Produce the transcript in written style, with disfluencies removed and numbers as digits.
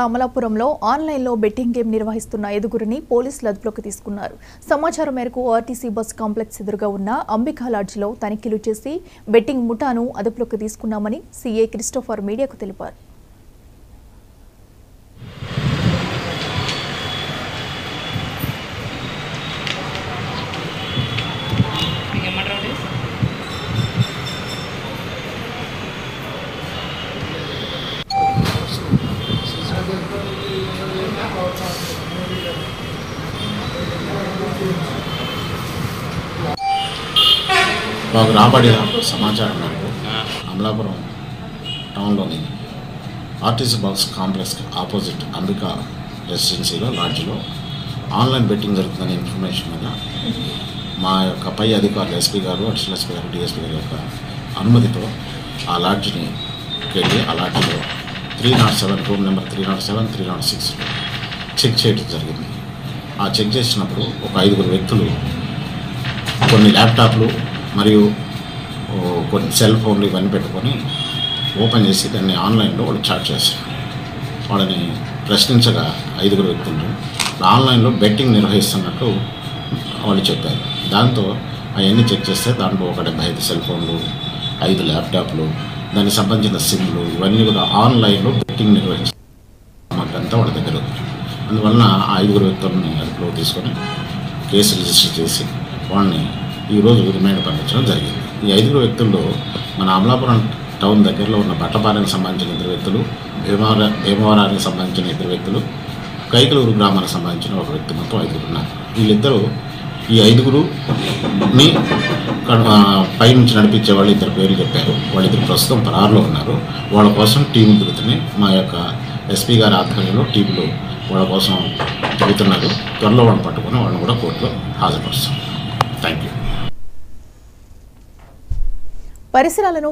అమలాపురంలో ఆన్లైన్లో betting game నిర్వహిస్తున్న ఐదుగురిని పోలీసులు అదుపులోకి తీసుకున్నారు. సమాచారం మేరకు ఆర్టీసీ బస్ కాంప్లెక్స్ ఎదురుగా ఉన్న అంబికా లాడ్జ్లో తనిఖీలు చేసి బెట్టింగ్ ముఠాను అదుపులోకి తీసుకున్నామని సీఏ క్రిస్టోఫర్ మీడియాకు తెలిపారు. మాకు రాబడిన సమాచారం మేరకు అమలాపురం టౌన్లోని RTC bus complex opposite Ambika రెసిడెన్సీలో లాడ్జ్లో ఆన్లైన్ బెట్టింగ్ జరుగుతుందనే ఇన్ఫర్మేషన్ మీద మా యొక్క పై అధికారులు ఎస్పీ గారు, అడిషనల్ ఎస్పీ గారు, డిఎస్పీ గారి యొక్క అనుమతితో ఆ లాడ్జ్ని వెళ్ళి ఆ లాడ్జ్లో 307 రూమ్ నెంబర్ 307, 306 చెక్ చేయడం జరిగింది. ఆ చెక్ చేసినప్పుడు ఒక 5 వ్యక్తులు కొన్ని ల్యాప్టాప్లు మరియు కొన్ని సెల్ ఫోన్లు ఇవన్నీ పెట్టుకొని ఓపెన్ చేసి దాన్ని ఆన్లైన్లో వాళ్ళు చాట్ చేస్తారు. వాళ్ళని ప్రశ్నించగా 5 వ్యక్తులు ఆన్లైన్లో బెట్టింగ్ నిర్వహిస్తున్నట్టు వాళ్ళు చెప్పారు. దాంతో అవన్నీ చెక్ చేస్తే దాంట్లో ఒక 75 సెల్ ఫోన్లు, 5 ల్యాప్టాప్లు, దానికి సంబంధించిన సిమ్లు ఇవన్నీ కూడా ఆన్లైన్లో బెట్టింగ్ నిర్వహిస్తున్నట్టంతా వాళ్ళ దగ్గర ఉంది. అందువలన ఆ 5 వ్యక్తులని అదుపులో తీసుకొని కేసు రిజిస్టర్ చేసి వాళ్ళని ఈరోజు రిమాండ్ పంపించడం జరిగింది. ఈ 5 వ్యక్తుల్లో మన అమలాపురం టౌన్ దగ్గరలో ఉన్న బట్టపారానికి సంబంధించిన 2 వ్యక్తులు, భీమవరానికి సంబంధించిన 2 వ్యక్తులు, కైకలూరు గ్రామానికి సంబంధించిన 1 వ్యక్తి, మొత్తం 5 ఉన్నారు. వీళ్ళిద్దరూ ఈ 5ని పైనుంచి నడిపించే వాళ్ళు 2 పేర్లు చెప్పారు. వాళ్ళిద్దరు ప్రస్తుతం పరారులో ఉన్నారు. వాళ్ళ కోసం టీం తిరుగుతున్నాయి. మా యొక్క ఎస్పీ గారి ఆధ్వర్యంలో టీంలు వాళ్ళ కోసం తిరుగుతున్నారు. త్వరలో వాళ్ళని పట్టుకుని వాళ్ళని కూడా కోర్టులో హాజరుపరుస్తాం. Thank you. పరిసరాలను